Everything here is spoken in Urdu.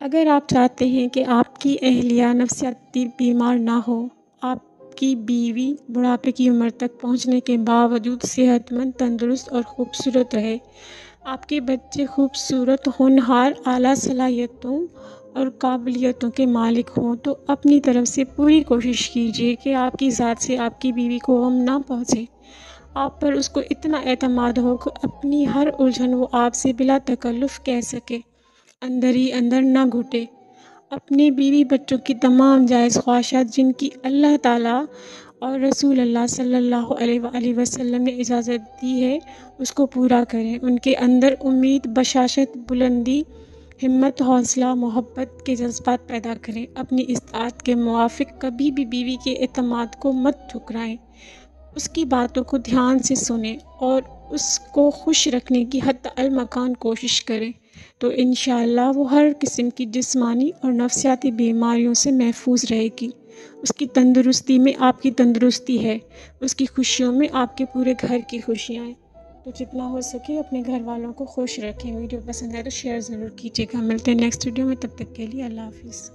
اگر آپ چاہتے ہیں کہ آپ کی اہلیہ نفسیاتی بیمار نہ ہو، آپ کی بیوی بڑھاپے کی عمر تک پہنچنے کے باوجود صحت مند، تندرست اور خوبصورت رہے، آپ کے بچے خوبصورت، ہونہار، اعلیٰ صلاحیتوں اور قابلیتوں کے مالک ہوں، تو اپنی طرف سے پوری کوشش کیجیے کہ آپ کی ذات سے آپ کی بیوی کو غم نہ پہنچے، آپ پر اس کو اتنا اعتماد ہو کہ اپنی ہر الجھن وہ آپ سے بلا تکلف کہہ سکے، اندر ہی اندر نہ گھٹے۔ اپنے بیوی بچوں کی تمام جائز خواہشات جن کی اللہ تعالیٰ اور رسول اللہ صلی اللہ علیہ وآلہ وسلم نے اجازت دی ہے، اس کو پورا کریں۔ ان کے اندر امید، بشاشت، بلندی، ہمت، حوصلہ، محبت کے جذبات پیدا کریں۔ اپنی استطاعت کے موافق کبھی بھی بیوی کے اعتماد کو مت ٹھکرائیں، اس کی باتوں کو دھیان سے سنیں اور اس کو خوش رکھنے کی حتی المکان کوشش کریں، تو انشاءاللہ وہ ہر قسم کی جسمانی اور نفسیاتی بیماریوں سے محفوظ رہے گی۔ اس کی تندرستی میں آپ کی تندرستی ہے، اس کی خوشیوں میں آپ کے پورے گھر کی خوشیاں ہیں۔ تو جتنا ہو سکے اپنے گھر والوں کو خوش رکھیں۔ ویڈیو پسند آئے تو شیئر ضرور کیجیے گا۔ ملتے ہیں نیکسٹ ویڈیو میں، تب تک کے لیے اللہ حافظ۔